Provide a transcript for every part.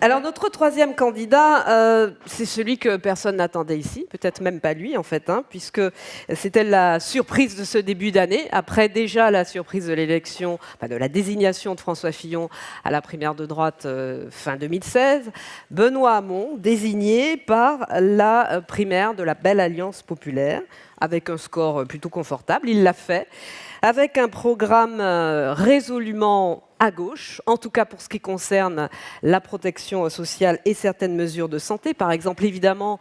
Alors notre troisième candidat, c'est celui que personne n'attendait ici, peut-être même pas lui en fait, puisque c'était la surprise de ce début d'année, après déjà la surprise de l'élection, de la désignation de François Fillon à la primaire de droite fin 2016, Benoît Hamon désigné par la primaire de la Belle Alliance Populaire, avec un score plutôt confortable, il l'a fait, avec un programme résolument à gauche, en tout cas pour ce qui concerne la protection sociale et certaines mesures de santé. Par exemple, évidemment,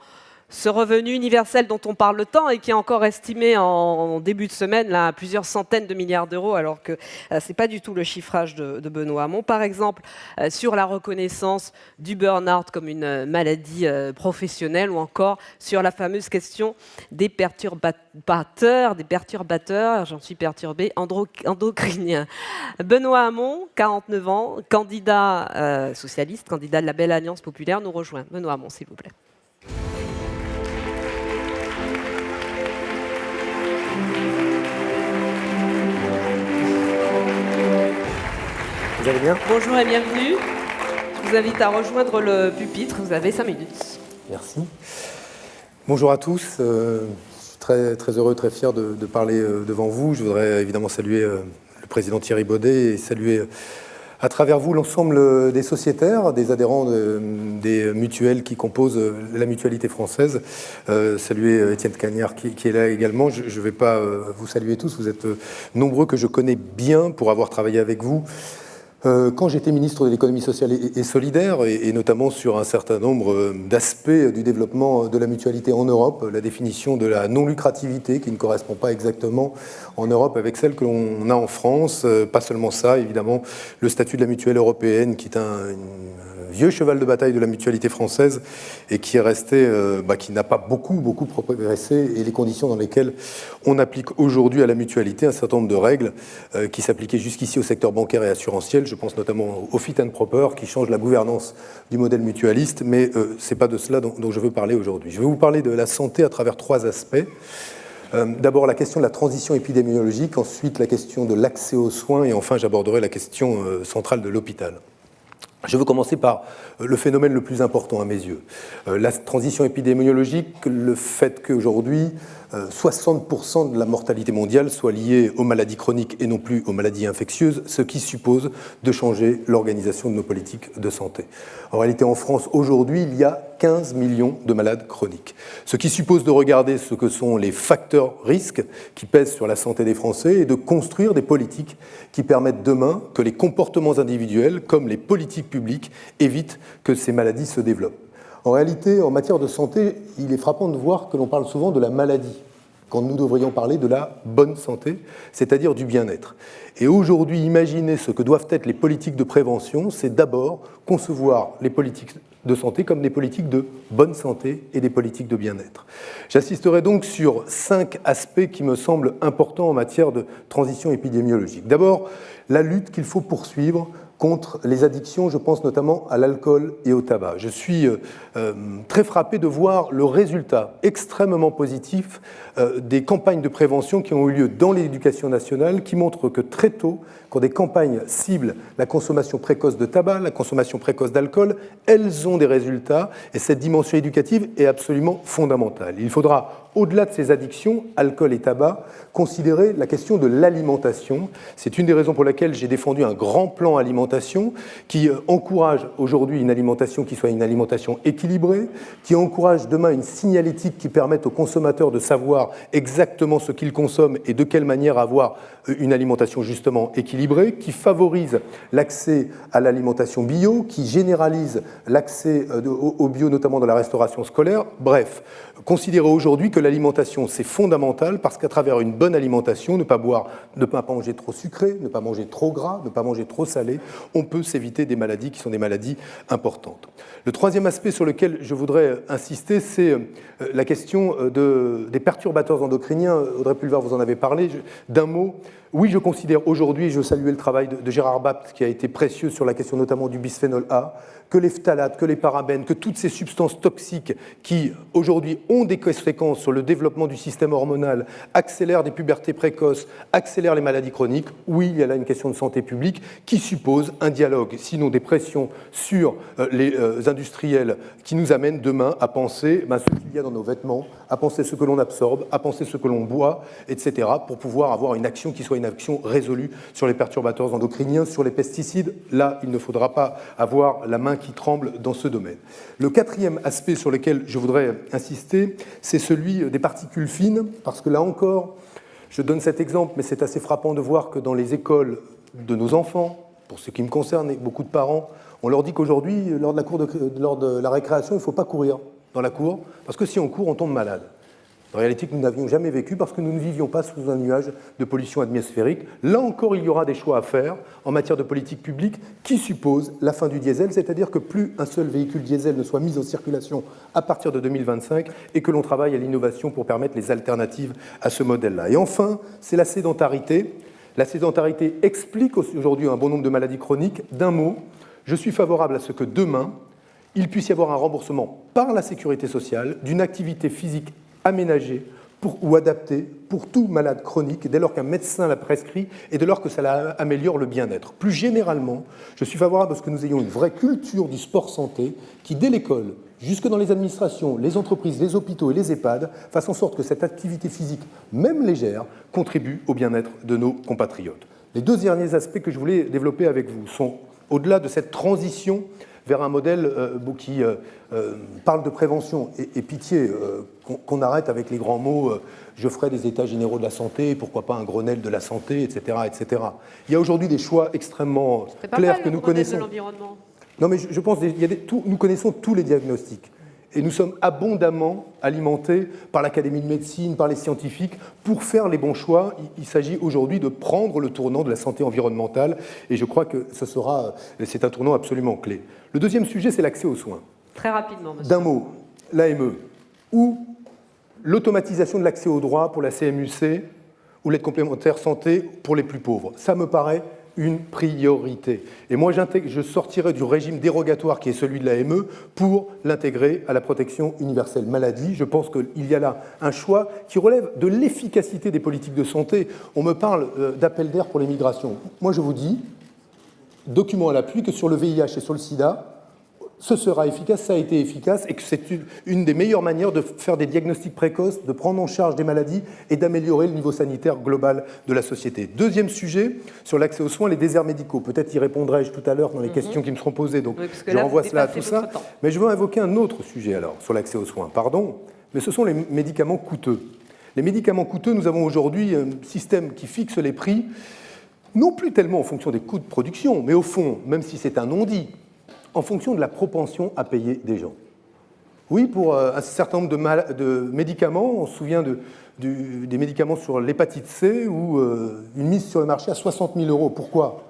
ce revenu universel dont on parle tant et qui est encore estimé en début de semaine là, à plusieurs centaines de milliards d'euros, alors que ce n'est pas du tout le chiffrage de Benoît Hamon. Par exemple, sur la reconnaissance du burn-out comme une maladie professionnelle, ou encore sur la fameuse question des perturbateurs, j'en suis perturbée, endocriniens. Benoît Hamon, 49 ans, candidat socialiste, candidat de la Belle Alliance Populaire, nous rejoint. Benoît Hamon, s'il vous plaît. Vous allez bien ? Bonjour et bienvenue. Je vous invite à rejoindre le pupitre. Vous avez 5 minutes. Merci. Bonjour à tous. Je suis très heureux, très fier de parler devant vous. Je voudrais évidemment saluer le président Thierry Baudet et saluer à travers vous l'ensemble des sociétaires, des adhérents des mutuelles qui composent la mutualité française. Saluer Étienne Cagnard qui est là également. Je ne vais pas vous saluer tous. Vous êtes nombreux que je connais bien pour avoir travaillé avec vous. Quand j'étais ministre de l'économie sociale et solidaire, et notamment sur un certain nombre d'aspects du développement de la mutualité en Europe, la définition de la non-lucrativité qui ne correspond pas exactement en Europe avec celle que l'on a en France, pas seulement ça, évidemment, le statut de la mutuelle européenne qui est un vieux cheval de bataille de la mutualité française et qui est resté, qui n'a pas beaucoup progressé, et les conditions dans lesquelles on applique aujourd'hui à la mutualité un certain nombre de règles qui s'appliquaient jusqu'ici au secteur bancaire et assurantiel. Je pense notamment au fit and proper qui change la gouvernance du modèle mutualiste, mais ce n'est pas de cela dont je veux parler aujourd'hui. Je vais vous parler de la santé à travers 3 aspects. D'abord la question de la transition épidémiologique, ensuite la question de l'accès aux soins, et enfin j'aborderai la question centrale de l'hôpital. Je veux commencer par le phénomène le plus important à mes yeux. La transition épidémiologique, le fait qu'aujourd'hui, 60% de la mortalité mondiale soit liée aux maladies chroniques et non plus aux maladies infectieuses, ce qui suppose de changer l'organisation de nos politiques de santé. En réalité, en France, aujourd'hui, il y a 15 millions de malades chroniques, ce qui suppose de regarder ce que sont les facteurs risques qui pèsent sur la santé des Français et de construire des politiques qui permettent demain que les comportements individuels, comme les politiques publiques, évitent que ces maladies se développent. En réalité, en matière de santé, il est frappant de voir que l'on parle souvent de la maladie, quand nous devrions parler de la bonne santé, c'est-à-dire du bien-être. Et aujourd'hui, imaginer ce que doivent être les politiques de prévention, c'est d'abord concevoir les politiques de santé comme des politiques de bonne santé et des politiques de bien-être. J'insisterai donc sur 5 aspects qui me semblent importants en matière de transition épidémiologique. D'abord, la lutte qu'il faut poursuivre contre les addictions, je pense notamment à l'alcool et au tabac. Je suis très frappé de voir le résultat extrêmement positif des campagnes de prévention qui ont eu lieu dans l'éducation nationale, qui montrent que très tôt, quand des campagnes ciblent la consommation précoce de tabac, la consommation précoce d'alcool, elles ont des résultats, et cette dimension éducative est absolument fondamentale. Il faudra, au-delà de ces addictions, alcool et tabac, considérer la question de l'alimentation. C'est une des raisons pour lesquelles j'ai défendu un grand plan alimentation qui encourage aujourd'hui une alimentation qui soit une alimentation équilibrée, qui encourage demain une signalétique qui permette aux consommateurs de savoir exactement ce qu'ils consomment et de quelle manière avoir une alimentation justement équilibrée, qui favorise l'accès à l'alimentation bio, qui généralise l'accès au bio, notamment dans la restauration scolaire. Bref, considérer aujourd'hui que l'alimentation, c'est fondamental parce qu'à travers une bonne alimentation, ne pas manger trop sucré, ne pas manger trop gras, ne pas manger trop salé, on peut s'éviter des maladies qui sont des maladies importantes. Le troisième aspect sur lequel je voudrais insister, c'est la question des perturbateurs endocriniens. Audrey Pulvar, vous en avez parlé. D'un mot, Oui, je considère aujourd'hui, et je salue le travail de Gérard Bapt, qui a été précieux sur la question notamment du bisphénol A, que les phtalates, que les parabènes, que toutes ces substances toxiques qui, aujourd'hui, ont des conséquences sur le développement du système hormonal, accélèrent des pubertés précoces, accélèrent les maladies chroniques. Oui, il y a là une question de santé publique qui suppose un dialogue, sinon des pressions sur les industriels qui nous amènent demain à penser ce qu'il y a dans nos vêtements, à penser ce que l'on absorbe, à penser ce que l'on boit, etc., pour pouvoir avoir une action qui soit une action résolue sur les perturbateurs endocriniens, sur les pesticides. Là, il ne faudra pas avoir la main qui tremble dans ce domaine. Le quatrième aspect sur lequel je voudrais insister, c'est celui des particules fines, parce que là encore, je donne cet exemple, mais c'est assez frappant de voir que dans les écoles de nos enfants, pour ce qui me concerne et beaucoup de parents, on leur dit qu'aujourd'hui, lors de la récréation, il ne faut pas courir dans la cour, parce que si on court, on tombe malade. Une réalité que nous n'avions jamais vécue parce que nous ne vivions pas sous un nuage de pollution atmosphérique. Là encore, il y aura des choix à faire en matière de politique publique qui suppose la fin du diesel, c'est-à-dire que plus un seul véhicule diesel ne soit mis en circulation à partir de 2025 et que l'on travaille à l'innovation pour permettre les alternatives à ce modèle-là. Et enfin, c'est la sédentarité. La sédentarité explique aujourd'hui un bon nombre de maladies chroniques. D'un mot, je suis favorable à ce que demain, il puisse y avoir un remboursement par la sécurité sociale d'une activité physique aménagée ou adaptée pour tout malade chronique, dès lors qu'un médecin l'a prescrit et dès lors que ça améliore le bien-être. Plus généralement, je suis favorable à ce que nous ayons une vraie culture du sport-santé qui, dès l'école, jusque dans les administrations, les entreprises, les hôpitaux et les EHPAD, fasse en sorte que cette activité physique, même légère, contribue au bien-être de nos compatriotes. Les deux derniers aspects que je voulais développer avec vous sont, au-delà de cette transition vers un modèle qui parle de prévention. Et pitié, qu'on arrête avec les grands mots je ferai des états généraux de la santé, pourquoi pas un Grenelle de la santé, etc. etc. Il y a aujourd'hui des choix extrêmement clairs que nous connaissons. Non, mais je pense que nous connaissons tous les diagnostics. Et nous sommes abondamment alimentés par l'Académie de médecine, par les scientifiques, pour faire les bons choix. Il s'agit aujourd'hui de prendre le tournant de la santé environnementale, et je crois que c'est un tournant absolument clé. Le deuxième sujet, c'est l'accès aux soins. Très rapidement, monsieur. D'un mot, l'AME, ou l'automatisation de l'accès aux droits pour la CMUC, ou l'aide complémentaire santé pour les plus pauvres. Ça me paraît une priorité. Et moi, je sortirai du régime dérogatoire qui est celui de l'AME pour l'intégrer à la protection universelle maladie. Je pense qu'il y a là un choix qui relève de l'efficacité des politiques de santé. On me parle d'appel d'air pour les migrations. Moi, je vous dis, document à l'appui, que sur le VIH et sur le sida, ce sera efficace, ça a été efficace, et que c'est une des meilleures manières de faire des diagnostics précoces, de prendre en charge des maladies et d'améliorer le niveau sanitaire global de la société. Deuxième sujet, sur l'accès aux soins, les déserts médicaux. Peut-être y répondrai-je tout à l'heure dans les questions qui me seront posées, donc je renvoie cela à tout ça. Mais je veux invoquer un autre sujet alors, sur l'accès aux soins. Pardon, mais ce sont les médicaments coûteux. Les médicaments coûteux, nous avons aujourd'hui un système qui fixe les prix, non plus tellement en fonction des coûts de production, mais au fond, même si c'est un non-dit, en fonction de la propension à payer des gens. Oui, pour un certain nombre de médicaments, on se souvient des médicaments sur l'hépatite C ou une mise sur le marché à 60 000 €. Pourquoi ?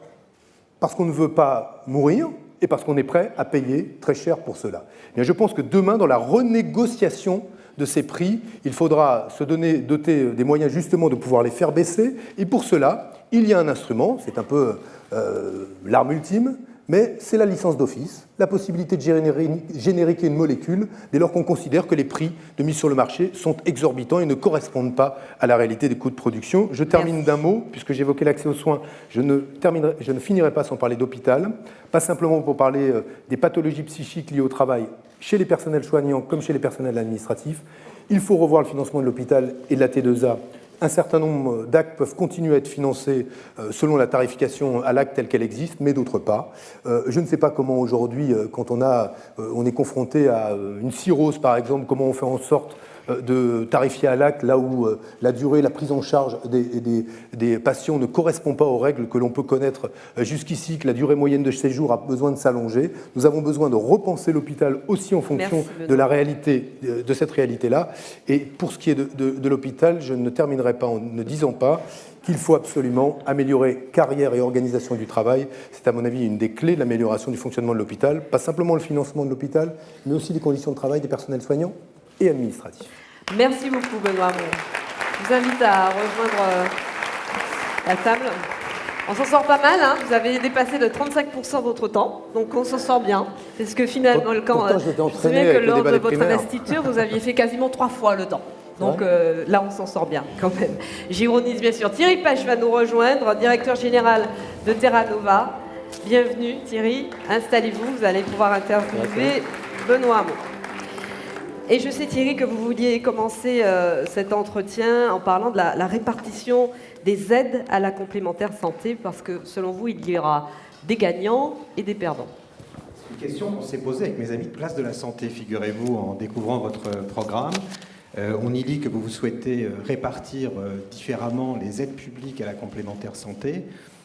Parce qu'on ne veut pas mourir et parce qu'on est prêt à payer très cher pour cela. Bien, je pense que demain, dans la renégociation de ces prix, il faudra se doter des moyens justement de pouvoir les faire baisser. Et pour cela, il y a un instrument, c'est un peu l'arme ultime, mais c'est la licence d'office, la possibilité de génériquer une molécule dès lors qu'on considère que les prix de mise sur le marché sont exorbitants et ne correspondent pas à la réalité des coûts de production. Je termine d'un mot, puisque j'évoquais l'accès aux soins, je ne finirai pas sans parler d'hôpital, pas simplement pour parler des pathologies psychiques liées au travail chez les personnels soignants comme chez les personnels administratifs. Il faut revoir le financement de l'hôpital et de la T2A. Un certain nombre d'actes peuvent continuer à être financés selon la tarification à l'acte telle qu'elle existe, mais d'autres pas. Je ne sais pas comment aujourd'hui, quand on est confronté à une cirrhose par exemple, comment on fait en sorte de tarifier à l'acte là où la durée, la prise en charge des patients ne correspond pas aux règles que l'on peut connaître jusqu'ici, que la durée moyenne de séjour a besoin de s'allonger. Nous avons besoin de repenser l'hôpital aussi en fonction de la réalité, de cette réalité-là. Et pour ce qui est de l'hôpital, je ne terminerai pas en ne disant pas qu'il faut absolument améliorer carrière et organisation du travail. C'est à mon avis une des clés de l'amélioration du fonctionnement de l'hôpital. Pas simplement le financement de l'hôpital, mais aussi les conditions de travail des personnels soignants et administratifs. Merci beaucoup, Benoît Hamon. Je vous invite à rejoindre la table. On s'en sort pas mal, hein. Vous avez dépassé de 35% votre temps, donc on s'en sort bien. Parce que finalement, quand je me souviens que lors de votre investiture, vous aviez fait quasiment 3 fois le temps. Donc là, on s'en sort bien quand même. J'ironise bien sûr. Thierry Pêche va nous rejoindre, directeur général de Terra Nova. Bienvenue Thierry, installez-vous, vous allez pouvoir interviewer Benoît Hamon. Et je sais Thierry que vous vouliez commencer cet entretien en parlant de la répartition des aides à la complémentaire santé, parce que selon vous, il y aura des gagnants et des perdants. C'est une question qu'on s'est posée avec mes amis de Place de la Santé, figurez-vous, en découvrant votre programme. On y lit que vous souhaitez répartir différemment les aides publiques à la complémentaire santé,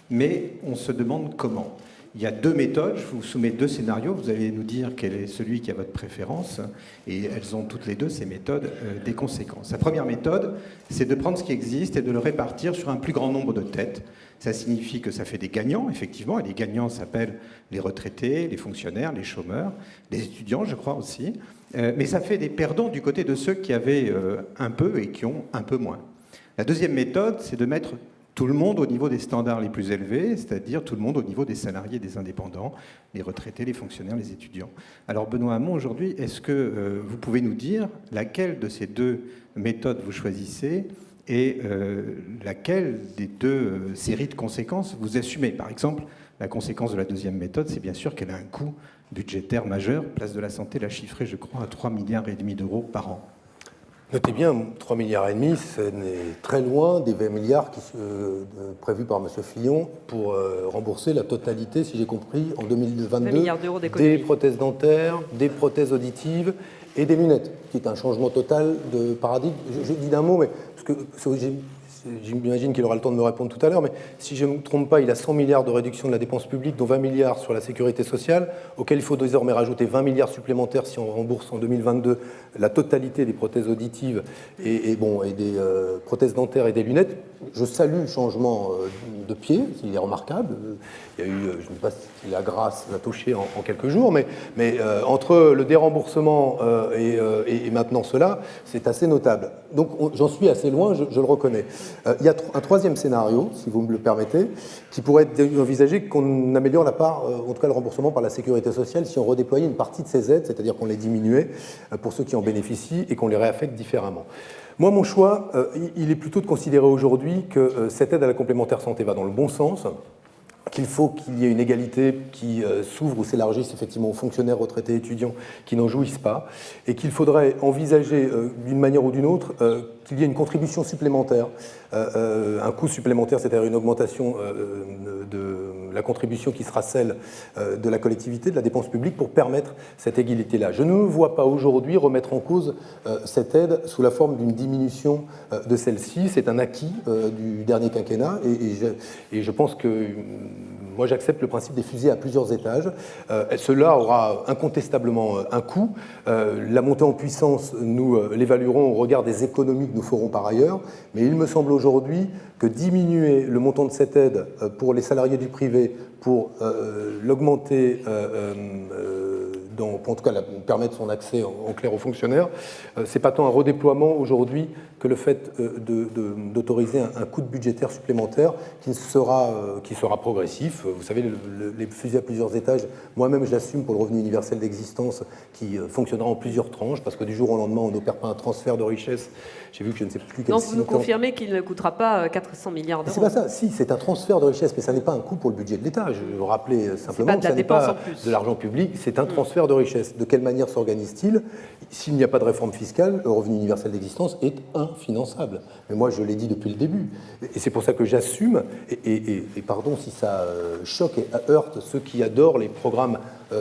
mais on se demande comment. Il y a 2 méthodes, je vous soumets 2 scénarios, vous allez nous dire quel est celui qui a votre préférence, et elles ont toutes les 2, ces méthodes, des conséquences. La première méthode, c'est de prendre ce qui existe et de le répartir sur un plus grand nombre de têtes. Ça signifie que ça fait des gagnants, effectivement, et les gagnants s'appellent les retraités, les fonctionnaires, les chômeurs, les étudiants, je crois aussi, mais ça fait des perdants du côté de ceux qui avaient un peu et qui ont un peu moins. La deuxième méthode, c'est de mettre tout le monde au niveau des standards les plus élevés, c'est-à-dire tout le monde au niveau des salariés, des indépendants, les retraités, les fonctionnaires, les étudiants. Alors Benoît Hamon, aujourd'hui, est-ce que vous pouvez nous dire laquelle de ces 2 méthodes vous choisissez et laquelle des 2 séries de conséquences vous assumez? Par exemple, la conséquence de la deuxième méthode, c'est bien sûr qu'elle a un coût budgétaire majeur. Place de la Santé l'a chiffré, je crois, à 3,5 milliards d'euros par an. Notez bien, 3,5 milliards, ce n'est très loin des 20 milliards prévus par M. Fillon pour rembourser la totalité, si j'ai compris, en 2022, des prothèses dentaires, des prothèses auditives et des lunettes, qui est un changement total de paradigme. Je dis d'un mot, mais parce que j'imagine qu'il aura le temps de me répondre tout à l'heure, mais si je ne me trompe pas, il a 100 milliards de réduction de la dépense publique, dont 20 milliards sur la sécurité sociale, auquel il faut désormais rajouter 20 milliards supplémentaires si on rembourse en 2022 la totalité des prothèses auditives et des prothèses dentaires et des lunettes. Je salue le changement de pied, il est remarquable. Il y a eu, je ne sais pas si la grâce l'a touché en quelques jours, mais entre le déremboursement et maintenant cela, c'est assez notable. Donc j'en suis assez loin, je le reconnais. Il y a un troisième scénario, si vous me le permettez, qui pourrait être envisagé qu'on améliore la part, en tout cas le remboursement par la sécurité sociale, si on redéployait une partie de ces aides, c'est-à-dire qu'on les diminuait pour ceux qui en bénéficient et qu'on les réaffecte différemment. Moi, mon choix, il est plutôt de considérer aujourd'hui que cette aide à la complémentaire santé va dans le bon sens, qu'il faut qu'il y ait une égalité qui s'ouvre ou s'élargisse effectivement aux fonctionnaires, retraités, étudiants qui n'en jouissent pas, et qu'il faudrait envisager d'une manière ou d'une autre qu'il y ait une contribution supplémentaire, un coût supplémentaire, c'est-à-dire une augmentation de la contribution qui sera celle de la collectivité, de la dépense publique, pour permettre cette égalité-là. Je ne me vois pas aujourd'hui remettre en cause cette aide sous la forme d'une diminution de celle-ci. C'est un acquis du dernier quinquennat, et je pense que moi, j'accepte le principe des fusées à plusieurs étages. Cela aura incontestablement un coût. La montée en puissance, nous l'évaluerons au regard des économies que nous ferons par ailleurs. Mais il me semble aujourd'hui que diminuer le montant de cette aide pour les salariés du privé, pour l'augmenter, pour en tout cas permettre son accès en clair aux fonctionnaires, c'est pas tant un redéploiement aujourd'hui que le fait d'autoriser un coût budgétaire supplémentaire qui sera progressif. Vous savez, les fusées à plusieurs étages, moi-même je l'assume pour le revenu universel d'existence qui fonctionnera en plusieurs tranches, parce que du jour au lendemain on n'opère pas un transfert de richesse. J'ai vu que je ne sais plus quel. Donc vous nous confirmez qu'il ne coûtera pas 400 milliards d'euros. C'est pas ça, si, c'est un transfert de richesse, mais ça n'est pas un coût pour le budget de l'État. Je veux rappeler simplement que ça n'est pas de l'argent public, c'est un transfert de richesse. De quelle manière s'organise-t-il? S'il n'y a pas de réforme fiscale, le revenu universel d'existence est infinançable. Mais moi, je l'ai dit depuis le début. Et c'est pour ça que j'assume, et pardon si ça choque et heurte ceux qui adorent les programmes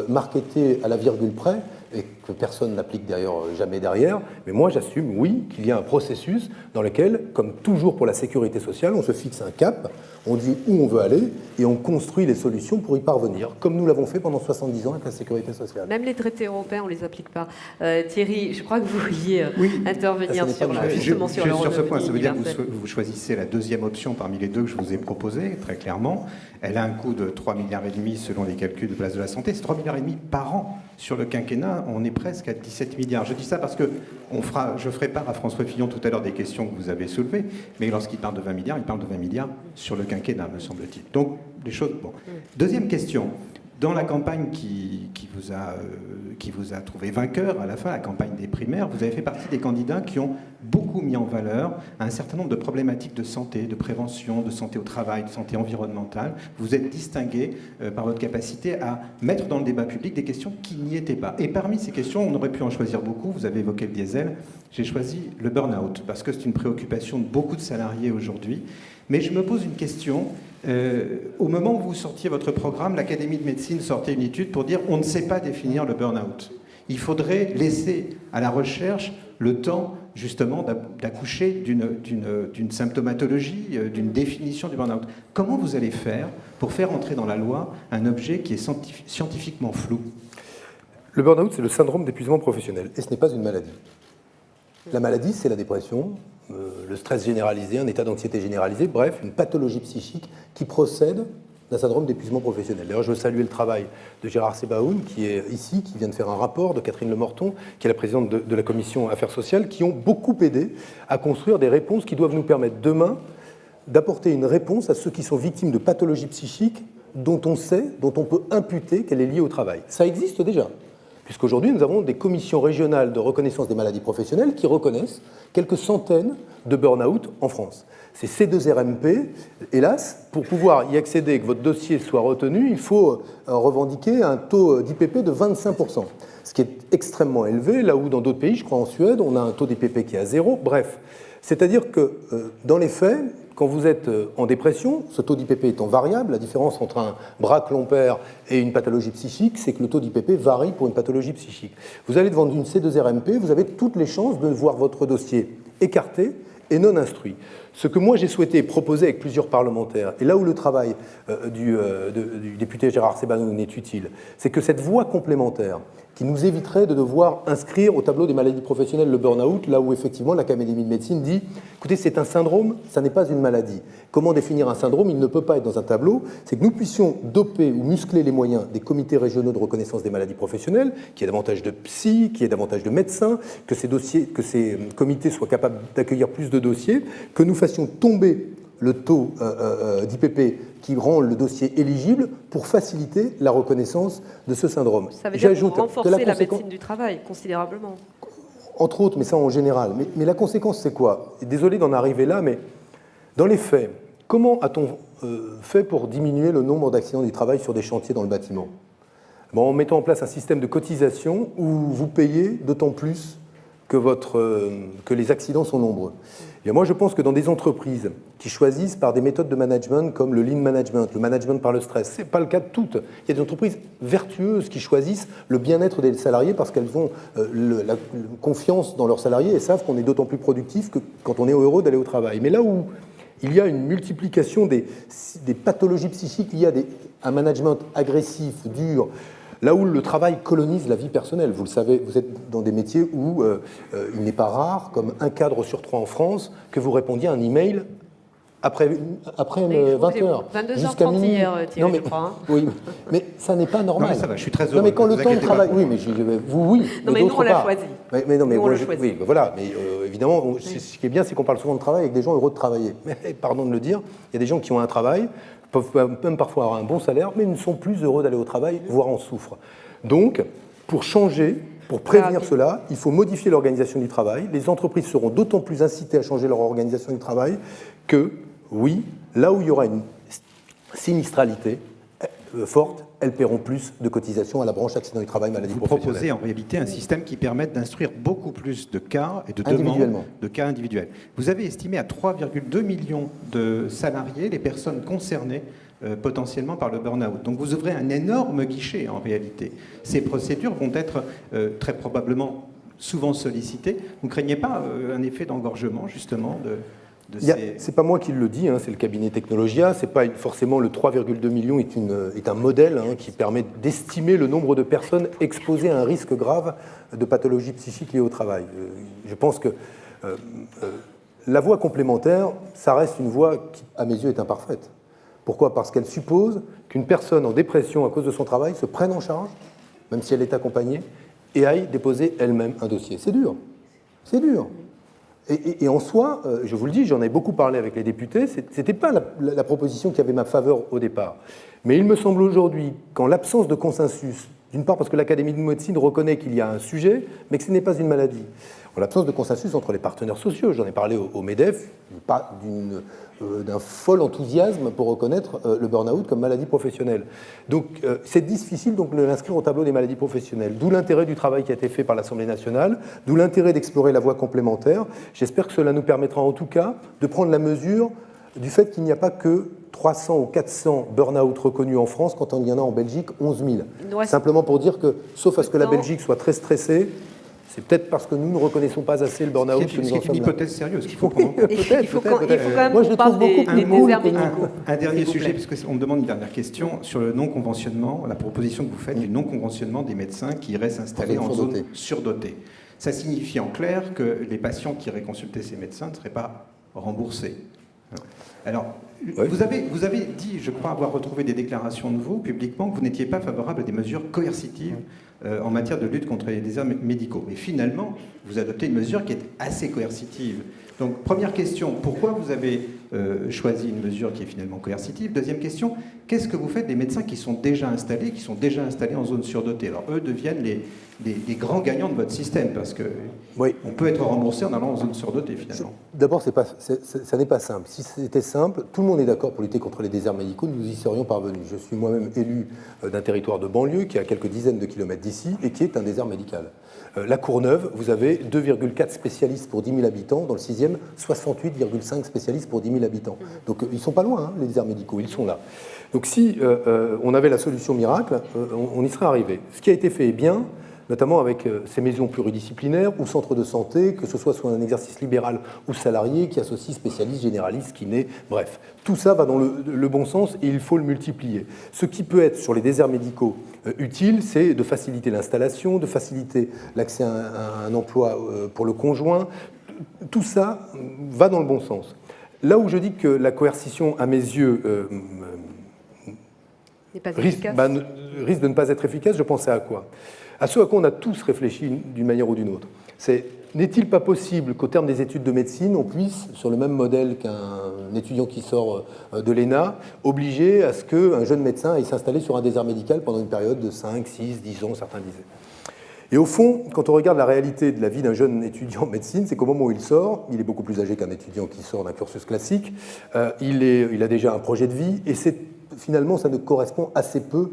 marketés à la virgule près, et que personne n'applique d'ailleurs jamais derrière, mais moi j'assume, oui, qu'il y a un processus dans lequel, comme toujours pour la sécurité sociale, on se fixe un cap, On dit où on veut aller et on construit les solutions pour y parvenir, comme nous l'avons fait pendant 70 ans avec la sécurité sociale. Même les traités européens, on ne les applique pas. Thierry, je crois que vous vouliez intervenir sur ce point. Ça veut dire que vous choisissez la deuxième option parmi les deux que je vous ai proposées, très clairement. Elle a un coût de 3,5 milliards selon les calculs de Place de la Santé. C'est 3,5 milliards par an. Sur le quinquennat, on est presque à 17 milliards. Je dis ça parce que je ferai part à François Fillon tout à l'heure des questions que vous avez soulevées, mais lorsqu'il parle de 20 milliards, il parle de 20 milliards sur le quinquennat, me semble-t-il. Donc, les choses... Bon. Deuxième question. Dans la campagne qui vous a trouvé vainqueur, à la fin, la campagne des primaires, vous avez fait partie des candidats qui ont beaucoup mis en valeur un certain nombre de problématiques de santé, de prévention, de santé au travail, de santé environnementale. Vous êtes distingué par votre capacité à mettre dans le débat public des questions qui n'y étaient pas. Et parmi ces questions, on aurait pu en choisir beaucoup. Vous avez évoqué le diesel. J'ai choisi le burn-out, parce que c'est une préoccupation de beaucoup de salariés aujourd'hui. Mais je me pose une question. Au moment où vous sortiez votre programme, l'Académie de médecine sortait une étude pour dire on ne sait pas définir le burn-out. Il faudrait laisser à la recherche le temps, justement, d'accoucher d'une symptomatologie, d'une définition du burn-out. Comment vous allez faire pour faire entrer dans la loi un objet qui est scientifiquement flou? Le burn-out, c'est le syndrome d'épuisement professionnel, et ce n'est pas une maladie. La maladie, c'est la dépression, le stress généralisé, un état d'anxiété généralisé, bref, une pathologie psychique qui procède d'un syndrome d'épuisement professionnel. D'ailleurs, je veux saluer le travail de Gérard Sebaoun, qui est ici, qui vient de faire un rapport, de Catherine Lemorton, qui est la présidente de la commission Affaires sociales, qui ont beaucoup aidé à construire des réponses qui doivent nous permettre demain d'apporter une réponse à ceux qui sont victimes de pathologies psychiques dont on sait, dont on peut imputer qu'elle est liée au travail. Ça existe déjà, puisqu'aujourd'hui, nous avons des commissions régionales de reconnaissance des maladies professionnelles qui reconnaissent quelques centaines de burn-out en France. C'est C2RMP. Hélas, pour pouvoir y accéder et que votre dossier soit retenu, il faut revendiquer un taux d'IPP de 25%, ce qui est extrêmement élevé, là où dans d'autres pays, je crois en Suède, on a un taux d'IPP qui est à 0. Bref, c'est-à-dire que dans les faits, quand vous êtes en dépression, ce taux d'IPP étant variable, la différence entre un bras que l'on perd et une pathologie psychique, c'est que le taux d'IPP varie pour une pathologie psychique. Vous allez devant une C2RMP, vous avez toutes les chances de voir votre dossier écarté et non instruit. Ce que moi j'ai souhaité proposer avec plusieurs parlementaires, et là où le travail du député Gérard Sebaoun est utile, c'est que cette voie complémentaire qui nous éviterait de devoir inscrire au tableau des maladies professionnelles le burn-out, là où effectivement l'Académie de médecine dit « écoutez, c'est un syndrome, ça n'est pas une maladie ». Comment définir un syndrome? Il ne peut pas être dans un tableau. C'est que nous puissions doper ou muscler les moyens des comités régionaux de reconnaissance des maladies professionnelles, qu'il y ait davantage de psy, qu'il y ait davantage de médecins, que ces comités soient capables d'accueillir plus de dossiers, que nous fassions tomber le taux d'IPP qui rend le dossier éligible pour faciliter la reconnaissance de ce syndrome. Ça veut dire renforcer la médecine du travail considérablement. Entre autres, mais ça en général. Mais la conséquence, c'est quoi? Désolé d'en arriver là, mais dans les faits, comment a-t-on fait pour diminuer le nombre d'accidents du travail sur des chantiers dans le bâtiment? En mettant en place un système de cotisation où vous payez d'autant plus que les accidents sont nombreux. Et moi, je pense que dans des entreprises qui choisissent par des méthodes de management comme le lean management, le management par le stress, ce n'est pas le cas de toutes. Il y a des entreprises vertueuses qui choisissent le bien-être des salariés parce qu'elles ont la confiance dans leurs salariés et savent qu'on est d'autant plus productif que quand on est heureux d'aller au travail. Mais là où il y a une multiplication des pathologies psychiques liées à un management agressif, dur, là où le travail colonise la vie personnelle. Vous le savez, vous êtes dans des métiers où il n'est pas rare, comme 1 cadre sur 3 en France, que vous répondiez à un email après 20 heures. 22h30 hier, Thierry, je crois. Oui, mais ça n'est pas normal. Non, mais ça va, je suis très heureux. Non, mais quand le temps de travail... Oui, mais vous, oui. Non, mais nous, on l'a choisi. Mais non, mais nous, oui, voilà. Mais évidemment, ce qui est bien, c'est qu'on parle souvent de travail avec des gens heureux de travailler. Mais pardon de le dire, il y a des gens qui ont un travail, peuvent même parfois avoir un bon salaire, mais ne sont plus heureux d'aller au travail, voire en souffrent. Donc, pour changer, pour prévenir cela, il faut modifier l'organisation du travail. Les entreprises seront d'autant plus incitées à changer leur organisation du travail que, oui, là où il y aura une sinistralité forte, elles paieront plus de cotisations à la branche accident du travail, maladie professionnelle. Vous proposez en réalité un système qui permette d'instruire beaucoup plus de cas et de demandes de cas individuels. Vous avez estimé à 3,2 millions de salariés les personnes concernées potentiellement par le burn-out. Donc vous ouvrez un énorme guichet en réalité. Ces procédures vont être très probablement souvent sollicitées. Vous ne craignez pas un effet d'engorgement justement C'est pas moi qui le dis, c'est le cabinet Technologia. C'est pas forcément le 3,2 millions est un modèle qui permet d'estimer le nombre de personnes exposées à un risque grave de pathologie psychique liée au travail. Je pense que la voie complémentaire, ça reste une voie qui, à mes yeux, est imparfaite. Pourquoi ? Parce qu'elle suppose qu'une personne en dépression à cause de son travail se prenne en charge, même si elle est accompagnée, et aille déposer elle-même un dossier. C'est dur. C'est dur. Et en soi, je vous le dis, j'en ai beaucoup parlé avec les députés, ce n'était pas la proposition qui avait ma faveur au départ. Mais il me semble aujourd'hui qu'en l'absence de consensus, d'une part parce que l'Académie de médecine reconnaît qu'il y a un sujet, mais que ce n'est pas une maladie, en l'absence de consensus entre les partenaires sociaux, j'en ai parlé au MEDEF, pas d'un fol enthousiasme pour reconnaître le burn-out comme maladie professionnelle. Donc c'est difficile donc, de l'inscrire au tableau des maladies professionnelles, d'où l'intérêt du travail qui a été fait par l'Assemblée nationale, d'où l'intérêt d'explorer la voie complémentaire. J'espère que cela nous permettra en tout cas de prendre la mesure du fait qu'il n'y a pas que 300 ou 400 burn-out reconnus en France quand il y en a en Belgique 11 000. Ouais. Simplement pour dire que, sauf à ce que la Belgique soit très stressée, c'est peut-être parce que nous ne reconnaissons pas assez le burn-out que nous en sommes là. C'est une hypothèse sérieuse qu'il faut prendre en compte. Il faut quand même qu'on parle des déserts médicaux. Un dernier sujet, parce qu'on me demande une dernière question, sur le non-conventionnement, la proposition que vous faites du non-conventionnement des médecins qui iraient s'installer en zone surdotée. Ça signifie en clair que les patients qui iraient consulter ces médecins ne seraient pas remboursés. Alors, oui. vous avez dit, je crois avoir retrouvé des déclarations de vous publiquement, que vous n'étiez pas favorable à des mesures coercitives en matière de lutte contre les déserts médicaux. Mais finalement, vous adoptez une mesure qui est assez coercitive. Donc, première question, pourquoi vous avez choisi une mesure qui est finalement coercitive ? Deuxième question, qu'est-ce que vous faites des médecins qui sont déjà installés en zone surdotée ? Alors, eux deviennent les grands gagnants de votre système, parce que oui. On peut être remboursé en allant en zone surdotée, finalement. D'abord, ça n'est pas simple. Si c'était simple, tout le monde est d'accord pour lutter contre les déserts médicaux, nous y serions parvenus. Je suis moi-même élu d'un territoire de banlieue qui est à quelques dizaines de kilomètres d'ici et qui est un désert médical. La Courneuve, vous avez 2,4 spécialistes pour 10 000 habitants. Dans le 6e, 68,5 spécialistes pour 10 000 habitants. Donc ils ne sont pas loin, les déserts médicaux, ils sont là. Donc si on avait la solution miracle, on y serait arrivé. Ce qui a été fait est bien, notamment avec ces maisons pluridisciplinaires ou centres de santé, que ce soit un exercice libéral ou salarié, qui associe spécialistes, généralistes, kinés, bref. Tout ça va dans le bon sens et il faut le multiplier. Ce qui peut être sur les déserts médicaux utile, c'est de faciliter l'installation, de faciliter l'accès à un emploi pour le conjoint. Tout ça va dans le bon sens. Là où je dis que la coercition, à mes yeux, risque de ne pas être efficace, je pensais à quoi ? À ce à quoi on a tous réfléchi d'une manière ou d'une autre. N'est-il pas possible qu'au terme des études de médecine, on puisse, sur le même modèle qu'un étudiant qui sort de l'ENA, obliger à ce qu'un jeune médecin aille s'installer sur un désert médical pendant une période de 5, 6, 10 ans, certains disaient. Et au fond, quand on regarde la réalité de la vie d'un jeune étudiant en médecine, c'est qu'au moment où il sort, il est beaucoup plus âgé qu'un étudiant qui sort d'un cursus classique, il a déjà un projet de vie, et finalement, ça ne correspond assez peu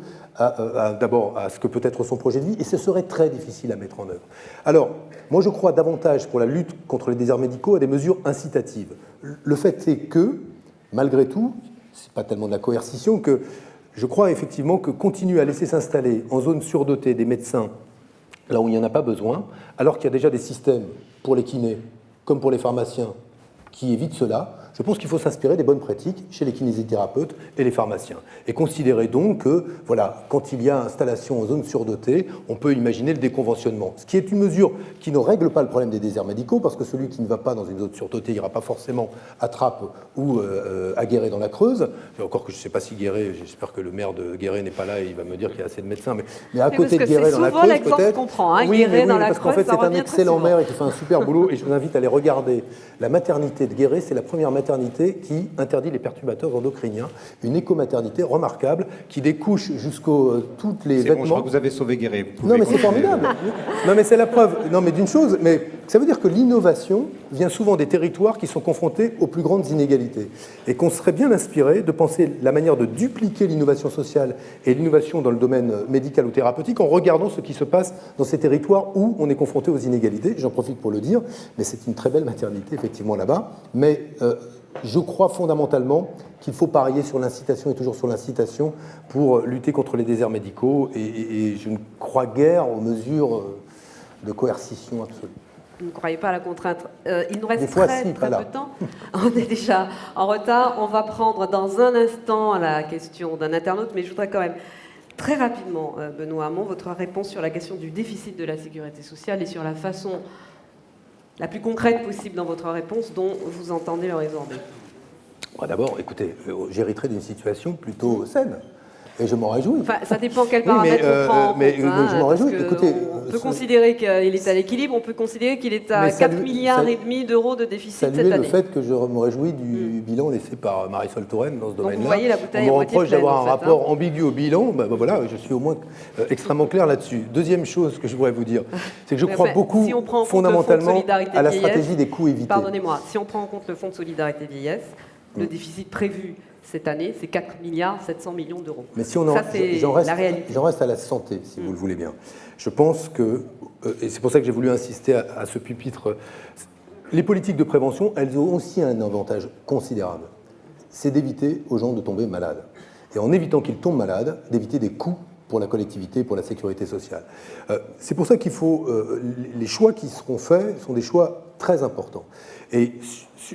d'abord à ce que peut être son projet de vie, et ce serait très difficile à mettre en œuvre. Alors, moi je crois davantage pour la lutte contre les déserts médicaux à des mesures incitatives. Le fait est que, malgré tout, ce n'est pas tellement de la coercition, que je crois effectivement que continuer à laisser s'installer en zone surdotée des médecins là où il n'y en a pas besoin, alors qu'il y a déjà des systèmes pour les kinés, comme pour les pharmaciens, qui évitent cela, je pense qu'il faut s'inspirer des bonnes pratiques chez les kinésithérapeutes et les pharmaciens. Et considérer donc que, voilà, quand il y a installation en zone surdotée, on peut imaginer le déconventionnement. Ce qui est une mesure qui ne règle pas le problème des déserts médicaux, parce que celui qui ne va pas dans une zone surdotée n'ira pas forcément à Trappes ou à Guéret dans la Creuse. Encore que je ne sais pas si Guéret, j'espère que le maire de Guéret n'est pas là et il va me dire qu'il y a assez de médecins, mais à côté de Guéret dans la Creuse, peut-être. Qu'on prend, hein, oui, Guéret dans la parce qu'en fait, c'est un excellent maire et qui fait un super boulot, et je vous invite à aller regarder la maternité de Guéret. C'est la première maternité qui interdit les perturbateurs endocriniens, une écomaternité remarquable qui découche jusqu'aux toutes les vêtements. Bon, je crois que vous avez sauvé Guéret. Non, mais c'est formidable. Non, mais c'est la preuve. Non, mais d'une chose, mais ça veut dire que l'innovation vient souvent des territoires qui sont confrontés aux plus grandes inégalités, et qu'on serait bien inspiré de penser la manière de dupliquer l'innovation sociale et l'innovation dans le domaine médical ou thérapeutique en regardant ce qui se passe dans ces territoires où on est confronté aux inégalités. J'en profite pour le dire, mais c'est une très belle maternité effectivement là-bas. Mais je crois fondamentalement qu'il faut parier sur l'incitation et toujours sur l'incitation pour lutter contre les déserts médicaux, et je ne crois guère aux mesures de coercition absolue. Vous ne croyez pas à la contrainte. Il nous reste Des fois, très si, peu pas là. de temps. On est déjà en retard. On va prendre dans un instant la question d'un internaute, mais je voudrais quand même très rapidement, Benoît Hamon, votre réponse sur la question du déficit de la sécurité sociale et sur la façon la plus concrète possible dans votre réponse dont vous entendez le résorber. D'abord, écoutez, j'hériterai d'une situation plutôt saine. Et je m'en réjouis. Enfin, ça dépend quel Oui, paramètre on prend en mais compte, hein, je m'en réjouis. parce que Écoutez, on peut considérer qu'il est à l'équilibre, on peut considérer qu'il est à 4,5 milliards d'euros de déficit cette saluer année. le fait que je me réjouis du bilan laissé par Marisol Touraine dans ce domaine-là. vous voyez la bouteille on me à moitié reproche pleine, d'avoir en un fait, rapport ambigu au bilan. Voilà, je suis au moins extrêmement clair là-dessus. Deuxième chose que je voudrais vous dire, c'est que je crois beaucoup si on prend en compte fondamentalement le Fonds de solidarité à la vieillesse, stratégie des coûts évités. Pardonnez-moi, si on prend en compte le Fonds de solidarité vieillesse, le déficit prévu cette année, c'est 4 milliards 700 millions d'euros. Mais si j'en reste à la santé, si vous le voulez bien. Je pense que, et c'est pour ça que j'ai voulu insister à ce pupitre, les politiques de prévention, elles ont aussi un avantage considérable. C'est d'éviter aux gens de tomber malades. Et en évitant qu'ils tombent malades, d'éviter des coûts pour la collectivité, pour la sécurité sociale. C'est pour ça qu'il faut... les choix qui seront faits sont des choix très importants. Et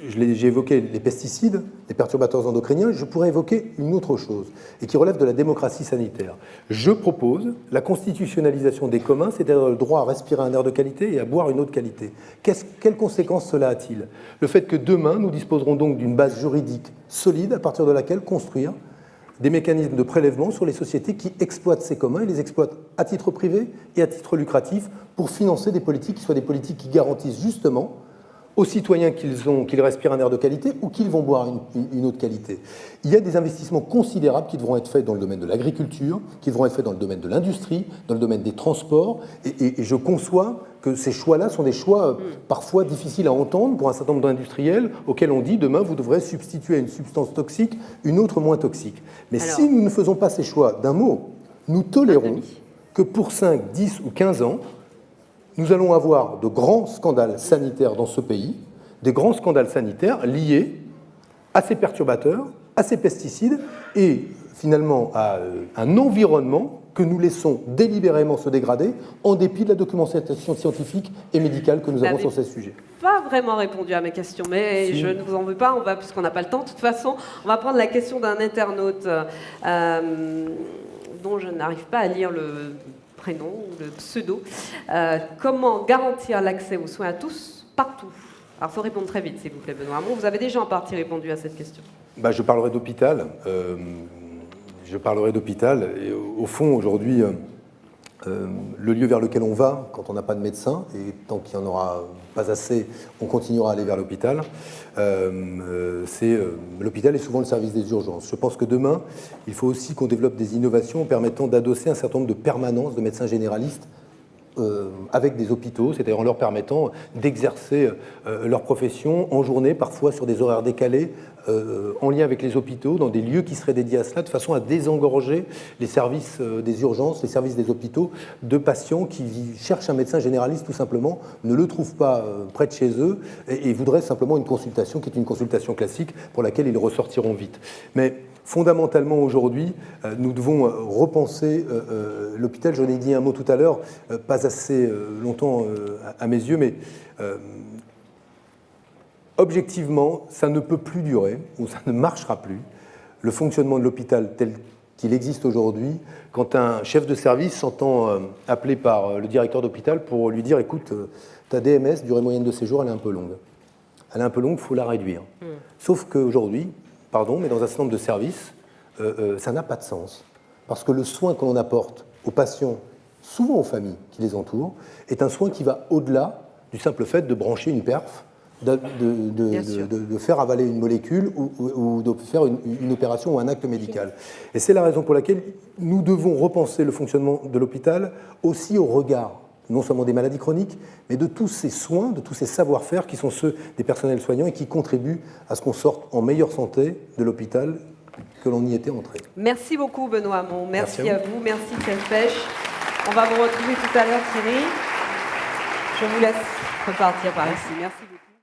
j'ai évoqué les pesticides, les perturbateurs endocriniens, je pourrais évoquer une autre chose, et qui relève de la démocratie sanitaire. Je propose la constitutionnalisation des communs, c'est-à-dire le droit à respirer un air de qualité et à boire une eau de qualité. Quelles conséquences cela a-t-il? Le fait que demain, nous disposerons donc d'une base juridique solide à partir de laquelle construire des mécanismes de prélèvement sur les sociétés qui exploitent ces communs et les exploitent à titre privé et à titre lucratif pour financer des politiques qui soient des politiques qui garantissent justement aux citoyens qu'ils respirent un air de qualité ou qu'ils vont boire une eau de qualité. Il y a des investissements considérables qui devront être faits dans le domaine de l'agriculture, qui devront être faits dans le domaine de l'industrie, dans le domaine des transports, et je conçois que ces choix-là sont des choix parfois difficiles à entendre pour un certain nombre d'industriels auxquels on dit demain vous devrez substituer à une substance toxique une autre moins toxique. Mais si nous ne faisons pas ces choix d'un mot, nous tolérons que pour 5, 10 ou 15 ans, nous allons avoir de grands scandales sanitaires dans ce pays, des grands scandales sanitaires liés à ces perturbateurs, à ces pesticides et finalement à un environnement que nous laissons délibérément se dégrader en dépit de la documentation scientifique et médicale que nous avons sur ces sujets. Pas vraiment répondu à mes questions, mais je ne vous en veux pas, puisqu'on n'a pas le temps. De toute façon, on va prendre la question d'un internaute dont je n'arrive pas à lire le prénom ou le pseudo. Comment garantir l'accès aux soins à tous, partout? Alors, il faut répondre très vite, s'il vous plaît, Benoît Hamon. Vous avez déjà en partie répondu à cette question. Je parlerai d'hôpital. Et au fond, aujourd'hui, le lieu vers lequel on va quand on n'a pas de médecin, et tant qu'il n'y en aura pas assez, on continuera à aller vers l'hôpital, l'hôpital est souvent le service des urgences. Je pense que demain, il faut aussi qu'on développe des innovations permettant d'adosser un certain nombre de permanences de médecins généralistes avec des hôpitaux, c'est-à-dire en leur permettant d'exercer leur profession en journée, parfois sur des horaires décalés, en lien avec les hôpitaux, dans des lieux qui seraient dédiés à cela, de façon à désengorger les services des urgences, les services des hôpitaux, de patients qui cherchent un médecin généraliste tout simplement, ne le trouvent pas près de chez eux et voudraient simplement une consultation qui est une consultation classique pour laquelle ils ressortiront vite. Mais fondamentalement, aujourd'hui, nous devons repenser l'hôpital. J'en ai dit un mot tout à l'heure, pas assez longtemps à mes yeux, mais objectivement, ça ne peut plus durer, ou ça ne marchera plus, le fonctionnement de l'hôpital tel qu'il existe aujourd'hui, quand un chef de service s'entend appelé par le directeur d'hôpital pour lui dire « Écoute, ta DMS, durée moyenne de séjour, elle est un peu longue. Elle est un peu longue, il faut la réduire. » Sauf qu'aujourd'hui, mais dans un certain nombre de services, ça n'a pas de sens. Parce que le soin que l'on apporte aux patients, souvent aux familles qui les entourent, est un soin qui va au-delà du simple fait de brancher une perf, de faire avaler une molécule ou de faire une opération ou un acte médical. Et c'est la raison pour laquelle nous devons repenser le fonctionnement de l'hôpital aussi au regard non seulement des maladies chroniques, mais de tous ces soins, de tous ces savoir-faire qui sont ceux des personnels soignants et qui contribuent à ce qu'on sorte en meilleure santé de l'hôpital que l'on y était entré. Merci beaucoup Benoît Hamon, merci à vous, merci Thierry Pêche. On va vous retrouver tout à l'heure Thierry. Je vous laisse repartir par ici. Merci beaucoup.